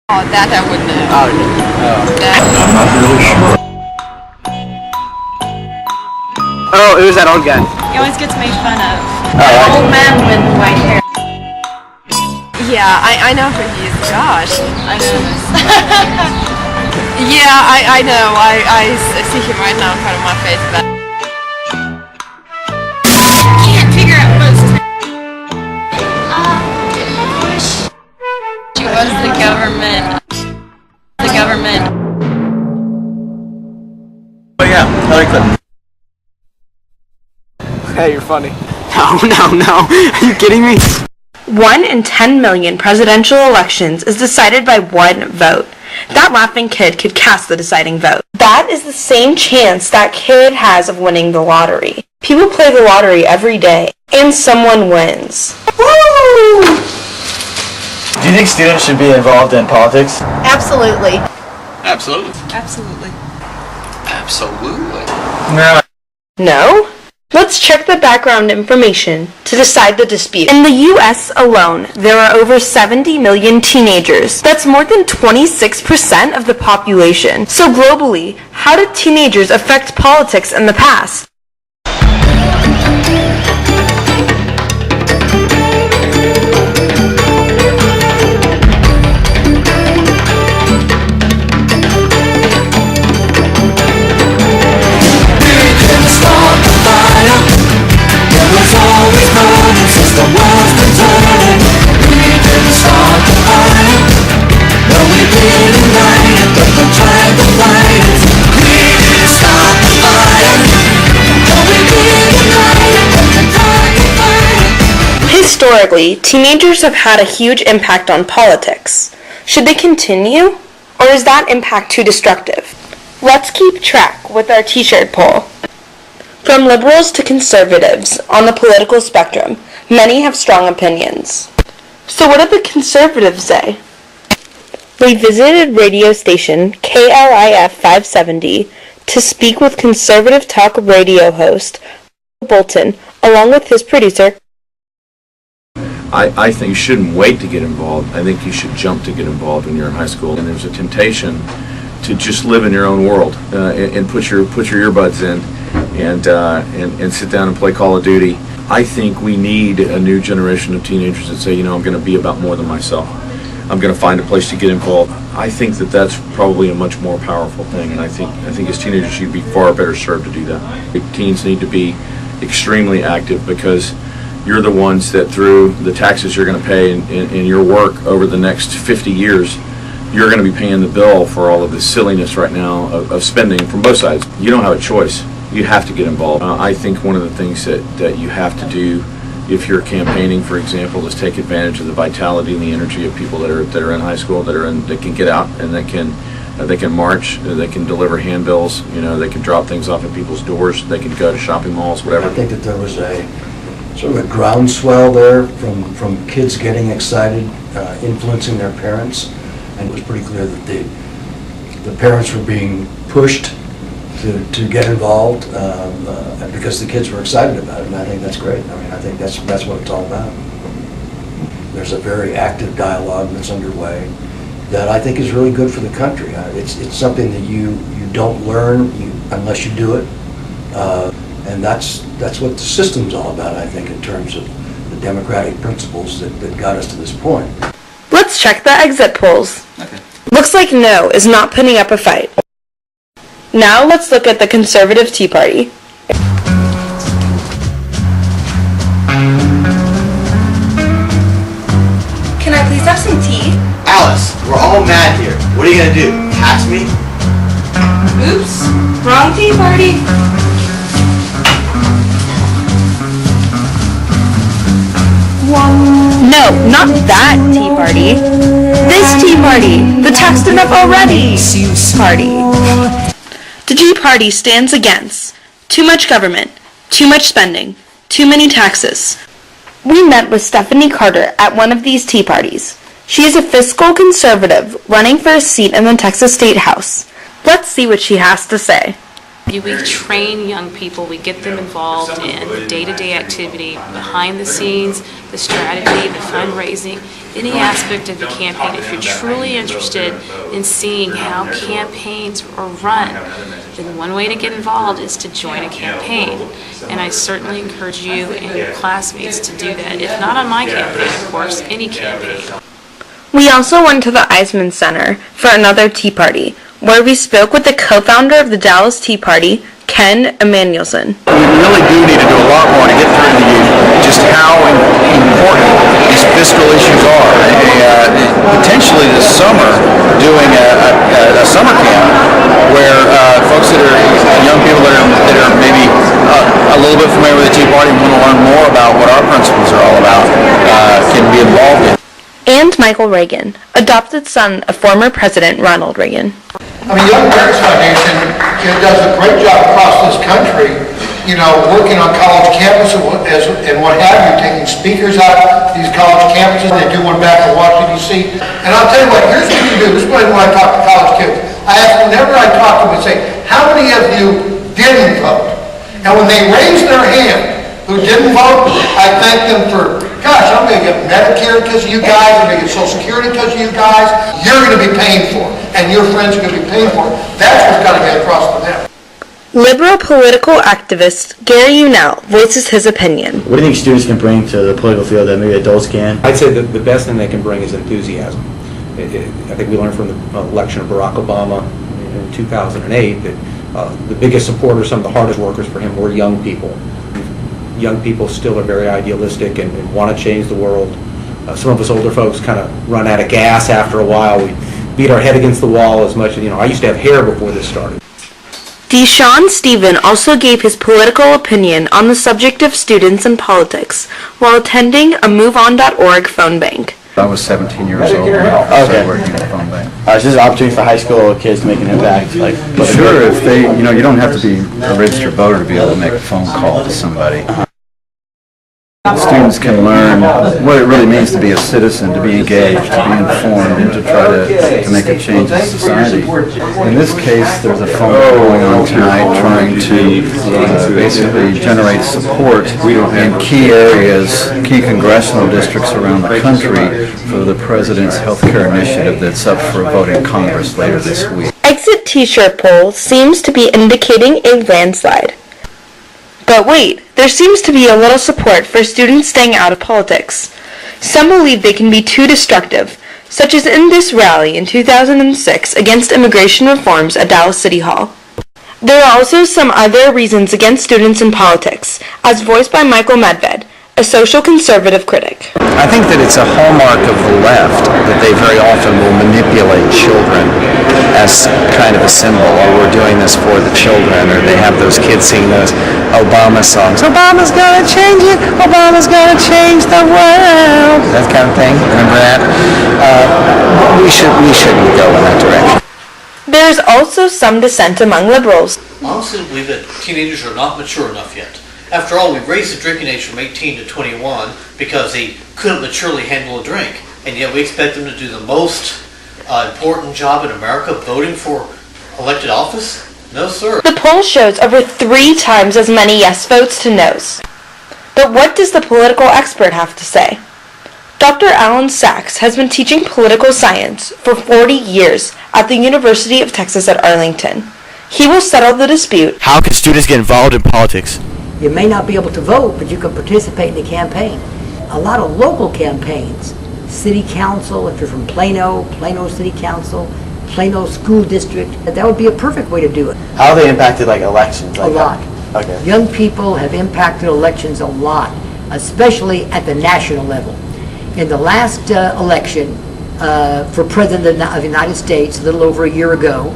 Oh, that I wouldn't know. Oh, That, I'm not really sure. oh, it was that old guy. He always gets made fun of. Oh, Old man with white hair. yeah, I know who he is. Gosh. I know this. Yeah, I know. I see him right now in front of my face. But Can't figure out what's She was the government. The government. Oh yeah, Hillary Clinton. Hey, you're funny. No. Are you kidding me? 1 in 10 million presidential elections is decided by one vote. That laughing kid could cast the deciding vote. That is the same chance that kid has of winning the lottery. People play the lottery every day, and someone wins. Woo! Do you think students should be involved in politics? Absolutely. Absolutely. Absolutely. Absolutely. No. No? Let's check the background information to decide the dispute. In the U.S. alone, there are over 70 million teenagers. That's more than 26% of the population. So globally, how did teenagers affect politics in the past? Historically, teenagers have had a huge impact on politics. Should they continue, or is that impact too destructive? Let's keep track with our t-shirt poll. From liberals to conservatives on the political spectrum, many have strong opinions. So what did the conservatives say? We visited radio station KLIF 570 to speak with conservative talk radio host Bolton, along with his producer. I think you shouldn't wait to get involved. I think you should jump to get involved when you're in high school. And there's a temptation to just live in your own world and put your earbuds in and sit down and play Call of Duty. I think we need a new generation of teenagers that say, you know, I'm going to be about more than myself. I'm going to find a place to get involved. I think that that's probably a much more powerful thing, and I think as teenagers you'd be far better served to do that. Teens need to be extremely active because you're the ones that through the taxes you're going to pay in your work over the next 50 years, you're going to be paying the bill for all of this silliness right now of spending from both sides. You don't have a choice. You have to get involved. I think one of the things that you have to do if you're campaigning, for example, is take advantage of the vitality and the energy of people that are in high school, that can get out and that can march, they can deliver handbills, you know, they can drop things off at people's doors, they can go to shopping malls, whatever. I think that there was a sort of a groundswell there from kids getting excited, influencing their parents, and it was pretty clear that the parents were being pushed to get involved because the kids were excited about it, and I think that's great. I mean, I think that's what it's all about. There's a very active dialogue that's underway that I think is really good for the country. It's something that you don't learn unless you do it, and that's what the system's all about, I think, in terms of the democratic principles that got us to this point. Let's check the exit polls. Okay. Looks like no is not putting up a fight. Now let's look at the conservative Tea Party. Can I please have some tea? Alice, we're all mad here. What are you gonna do? Tax me? Oops, wrong Tea Party. No, not that Tea Party. This Tea Party, the taxed enough already Party. The Tea Party stands against too much government, too much spending, too many taxes. We met with Stephanie Carter at one of these tea parties. She is a fiscal conservative running for a seat in the Texas State House. Let's see what she has to say. We train young people, we get them involved in the day-to-day activity, behind the scenes, the strategy, the fundraising, any aspect of the campaign. If you're truly interested in seeing how campaigns are run, then one way to get involved is to join a campaign. And I certainly encourage you and your classmates to do that, if not on my campaign, of course, any campaign. We also went to the Eisman Center for another Tea Party, where we spoke with the co-founder of the Dallas Tea Party, Ken Emanuelson. We really do need to do a lot more to get through to you just how important these fiscal issues are. Potentially this summer, doing a summer camp where folks that are young people that are maybe a little bit familiar with the Tea Party and want to learn more about what our principles are all about can be involved in. And Michael Reagan, adopted son of former President Ronald Reagan. I mean, Young Parents Foundation does a great job across this country, you know, working on college campuses and what have you, taking speakers out to these college campuses. They do one back in Washington, D.C. And I'll tell you what, here's what you do. This is when I talk to college kids. I ask, whenever I talk to them, I say, how many of you didn't vote? And when they raise their hand who didn't vote, I thank them for, gosh, I'm going to get Medicare because of you guys, I'm going to get Social Security because of you guys. You're going to be paying for it, and your friends are going to be paying for it. That's what's got to get across to them. Liberal political activist Gary Unell voices his opinion. What do you think students can bring to the political field that maybe adults can? I'd say that the best thing they can bring is enthusiasm. I think we learned from the election of Barack Obama in 2008 that the biggest supporters, some of the hardest workers for him were young people. Young people still are very idealistic and want to change the world. Some of us older folks kind of run out of gas after a while. We beat our head against the wall as much as, I used to have hair before this started. Deshaun Stephen also gave his political opinion on the subject of students and politics while attending a MoveOn.org phone bank. I was 17 years old when I started working at the phone bank. This is an opportunity for high school kids to make an impact. Sure, if they, you don't have to be a registered voter to be able to make a phone call to somebody. Students can learn what it really means to be a citizen, to be engaged, to be informed, and to try to make a change in society. In this case, there's a phone going on tonight trying to basically generate support in key areas, key congressional districts around the country for the President's healthcare initiative that's up for a vote in Congress later this week. Exit t-shirt poll seems to be indicating a landslide. But wait, there seems to be a little support for students staying out of politics. Some believe they can be too destructive, such as in this rally in 2006 against immigration reforms at Dallas City Hall. There are also some other reasons against students in politics, as voiced by Michael Medved, a social conservative critic. I think that it's a hallmark of the left that they very often will manipulate children as kind of a symbol, or we're doing this for the children, or they have those kids singing those Obama songs. Obama's gonna change it, Obama's gonna change the world, that kind of thing. Remember that? We shouldn't go in that direction. There's also some dissent among liberals. Honestly, I believe that teenagers are not mature enough yet. After all, we raised the drinking age from 18 to 21 because they couldn't maturely handle a drink, and yet we expect them to do the most important job in America, voting for elected office? No, sir. The poll shows over 3 times as many yes votes to no's. But what does the political expert have to say? Dr. Alan Sachs has been teaching political science for 40 years at the University of Texas at Arlington. He will settle the dispute. How can students get involved in politics? You may not be able to vote, but you can participate in a campaign. A lot of local campaigns, city council, if you're from Plano City Council, Plano School District, that would be a perfect way to do it. How have they impacted elections? A lot. Okay. Young people have impacted elections a lot, especially at the national level. In the last election for President of the United States, a little over a year ago,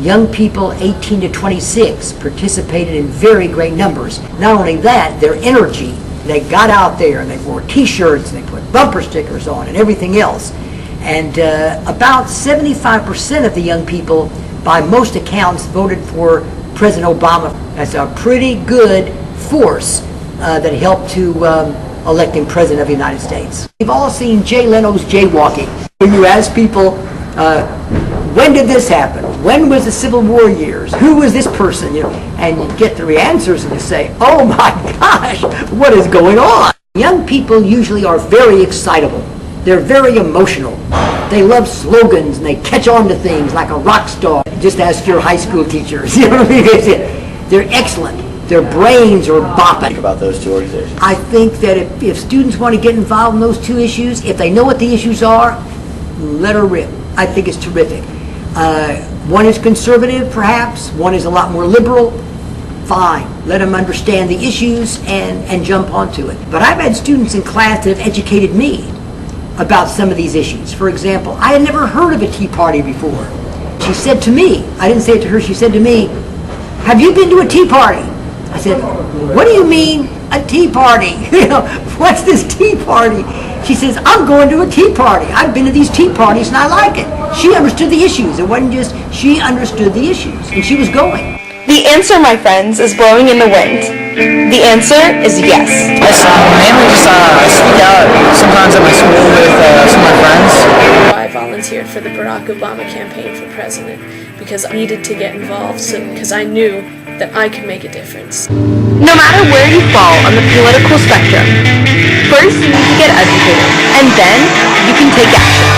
young people 18 to 26 participated in very great numbers. Not only that, their energy, they got out there and they wore t-shirts and they put bumper stickers on and everything else. And about 75% of the young people, by most accounts, voted for President Obama. That's a pretty good force that helped to elect him President of the United States. We've all seen Jay Leno's jaywalking. When you ask people, when did this happen? When was the Civil War years? Who was this person? You know, and you get the answers and you say, oh my gosh, what is going on? Young people usually are very excitable. They're very emotional. They love slogans and they catch on to things like a rock star. Just ask your high school teachers. You know what I mean? They're excellent. Their brains are bopping. About those two organizations. I think that if students want to get involved in those two issues, if they know what the issues are, let her rip. I think it's terrific. One is conservative, perhaps. One is a lot more liberal. Fine. Let them understand the issues and jump onto it. But I've had students in class that have educated me about some of these issues. For example, I had never heard of a Tea Party before. She said to me, I didn't say it to her, she said to me, have you been to a tea party? I said, what do you mean, a tea party? You know, what's this tea party? She says, I'm going to a tea party. I've been to these tea parties and I like it. She understood the issues. It wasn't just, she understood the issues and she was going. The answer, my friends, is blowing in the wind. The answer is yes. Mainly just I speak out sometimes at my school with some of my friends. I volunteered for the Barack Obama campaign for president because I needed to get involved because I knew that I could make a difference. No matter where you fall on the political spectrum, first you need to get educated, and then you can take action.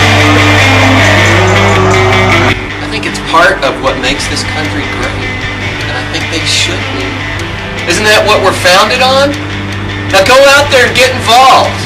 I think it's part of what makes this country great, and I think they should be. Isn't that what we're founded on? Now go out there and get involved.